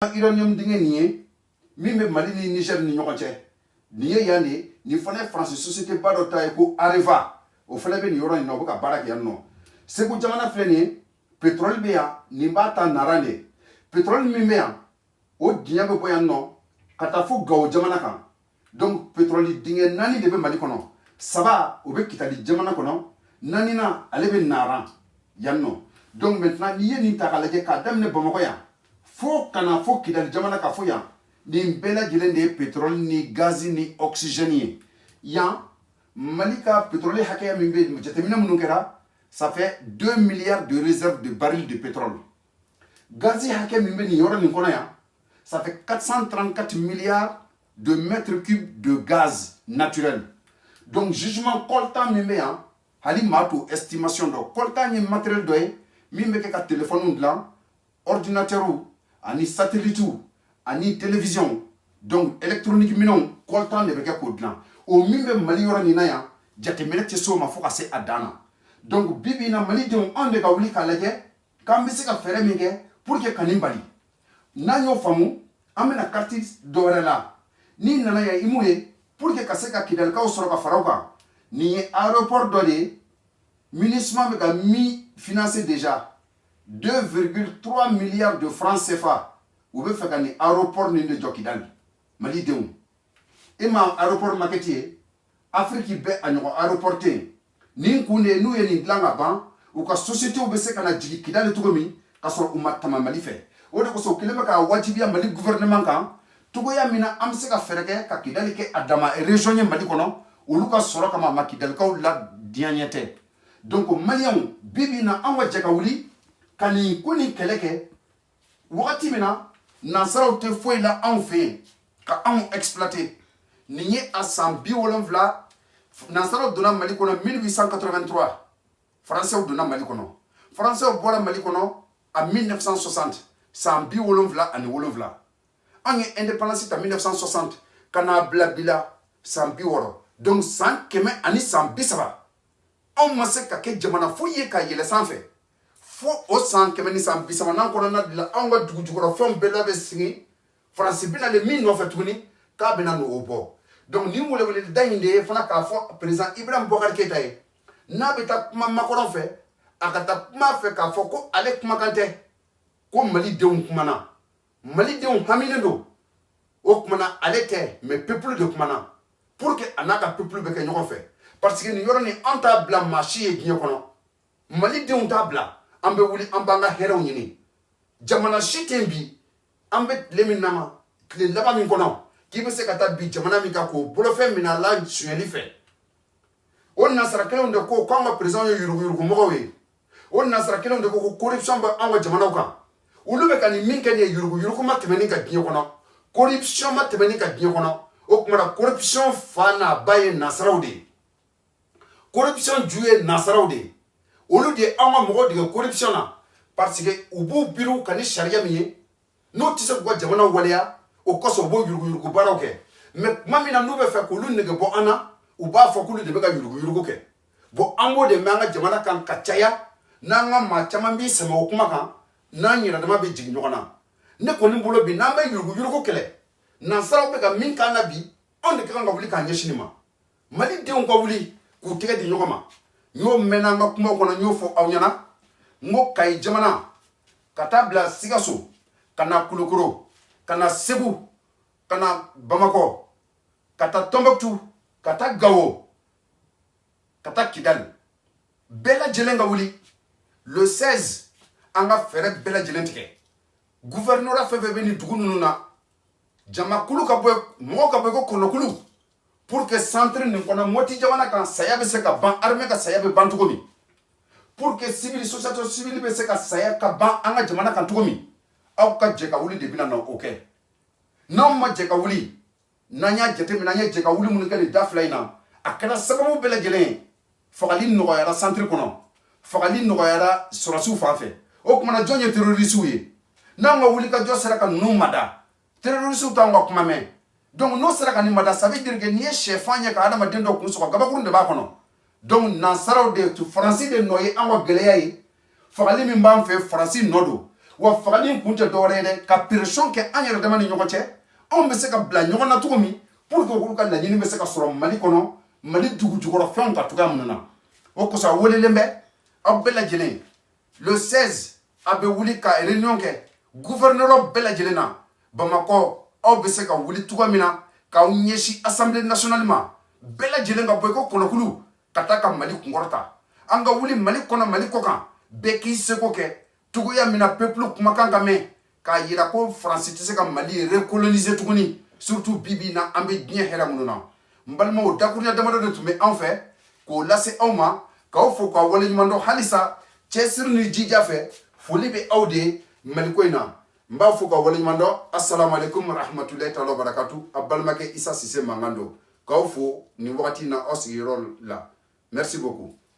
Iranium dingue nié mime Mali ni Niger ni ñokonté nié yandi ni fane France société pas de taille ko Areva o fane be ni yoro ni no ka barak yanno c'est ko jamana fleni pétrole be ya ni mbata narande pétrole mime ya o dinya be ko yanno kata fu gaw jamana kan donc pétrole dingue nani de be Mali kono saba o be kitali jamana kono nani na ale be naran yanno donc maintenant nié ni takalaje ka damne Bamako ya fo kana fo kidal jamana ka fo yan ni bela jilen de pétrole ni gaz ni oxygène yan malika pétrole hakaya mimbe jatemina munukera ça fait 2 milliards de réserves de barils de pétrole gaz hakaya mimbe ni yoro ni kono ya ça fait 434 milliards de mètres cubes de gaz naturel donc jugement coltan mimbe yan hali mato estimation do coltan ni matériel do mimbe ke ka téléphone ndla ordinateur ou ani satellite ani télévision donc électronique minon coltan de beke ko plan o mimbe Mali yoro ni na ya jate melete so ma fo kase adana donc bibi na Mali de on de ka wuli ka laje kambe se ka fere minge pour que kanimbali na yo famu amena carte dorela ni nana ya imuye pour que kaseka kidal ka usoro ka farauka ni aéroport dole ministre me ka mi financer déjà 2,3 milliards de francs CFA. Vous pouvez faire un aéroport de Jokidal. Mali Deum. Et ma aéroport maquetier, Afrique be un aéroport. Ni kune nous y ni langa ban ou ka société ou bese kana jigi kidal tugomi ka so umatama Mali fait. O de ko so kileba ka wajibia Mali gouvernement kan tugo ya mina amse ka fereke ka kidal ke adama région Mali kono ou luka soro kama makidal ka la diagnete. Donc Malien bibi na anwa jeka wuli kani kuni keleke wakati mina nasara te foi la en fait ka en exploiter ni a sambi wolonvla nasara dona Mali kono 1883 français dona Mali kono français bola Mali kono en 1960 sambi wolonvla ani wolonvla en indépendance en 1960 kana blabila sambi woro donc 100 keme ani sambi saba on mase ka ke jamana foye ka yele sanfé fo o san kemeni san bisama nan kono na dila anga dugu jukoro fon bela be singi France bina le min no fatuni ka bina no obo donc ni wole wole dayinde fana ka fo président Ibrahim Boubacar Keïta na beta kuma makoro fe akata kuma fe ka fo ko ale kuma kante ko Mali deun kuma na Mali deun hamine do o kuma na ale te mais peuple de kuma na pour que anaka peuple be ke nyoko fe parce que ni yoro ni anta bla machi e ginyo kono Mali deun ta bla ambe wuli ambanga heraw nyini jamana shitembi ambe lemin nama kle laba min kono kibe se kata bi jamana mi ka ko bolo fe mina la sueli fe on nasara kele onde ko kwanga president yuru mo we on nasara kele onde ko corruption ba anga jamana ka ulube kan min kan yuru ko matmeni ka biyo kono corruption matmeni ka biyo kono o kuma corruption fana baye nasaraudi corruption juye nasaraudi olu de anga mogo de corruption na parce que ubu biru kani sharia mi no tise ko jamana waleya o koso bo yurgu ko baroke mais mamina no be fe ko lu nege bo ana uba fo ko lu de be ga yurgu ke bo ambo de manga jamana kan kachaya nanga ma chama bi sama o kuma kan na nyira dama be jigi nyokona ne ko ni bolo bi na ma yurgu kele na saraw be ga min kana bi on de kan ga wuli kan yeshinima Mali de on ko wuli ku tege di nyokoma yo mena nga kuma kono nyo fo awnyana ngo kay jamana kata bla sigaso kana kulukuro kana sebu kana Bamako kata Tombouctou kata Gao kata Kidal bela jelenga wuli le 16 anga fere bela jelentike gouverneur afebe beni dugunu na jama kulu ka boy mo ka boy ko kono kulu pour que centre ne kona moti jamana kan saya be se ka ban armée ka saya be ban tugomi pour que civil société civile be se ka saya ka ban anga jamana kan tugomi aw ka je ka wuli de bina na okay non ma je ka wuli nanya jete mi nanya je ka wuli mun kale daflaina akana sababu bela jelen fagali no ya centre kono fagali no ya surasu fafe o kuma na jonye terroriste wi na nga wuli ka jo sera ka numada terroriste ta nga kuma me donc no sera kani mada ça veut dire que ni chef anya ka adama dendo kunso ka gabakuru de ba kono donc na saraw de tu français de noyer anga geleya yi fagali mi mbam fe français nodo wa fagali kun tɛ dɔwɛrɛ ye dɛ ka pression kɛ an yɛrɛ dama ni ɲɔgɔn cɛ anw bɛ se ka bila ɲɔgɔn na cogo min pour que olu ka laɲini bɛ se ka sɔrɔ Mali kɔnɔ Mali dugu jukɔrɔ fɛnw ka cogoya min na o kosɔn a welelen bɛ aw bɛɛ lajɛlen le 16 a bɛ wuli ka réunion kɛ gouverneur bɛɛ lajɛlen na Bamakɔ aw bɛ se ka wuli cogoya min na k'aw ɲɛsin assemblée nationale ma bɛɛ lajɛlen ka bɔ i ko kɔnɔkulu ka taa ka Mali kunkɔrɔta an ka wuli Mali kɔnɔ Mali kɔ kan bɛɛ k'i seko kɛ cogoya min na peuple kumakan ka mɛn k'a yira ko France tɛ se ka Mali recoloniser tuguni surtout bibi na an bɛ diɲɛ hɛrɛ minnu na n balimaw dakuruɲa damadɔ de tun bɛ anw fɛ k'o lase aw ma k'aw fo k'aw waleɲuman dɔn halisa cɛsiri ni jija fɛ foli bɛ aw de Mali ko in na n b'a fo k'aw waleɲuman dɔn assalamu alaikum warahmatulahi taala wabarakatu a balimakɛ Isa Sise mankan don k'aw fo nin wagati in na aw sigiyɔrɔ la merci beaucoup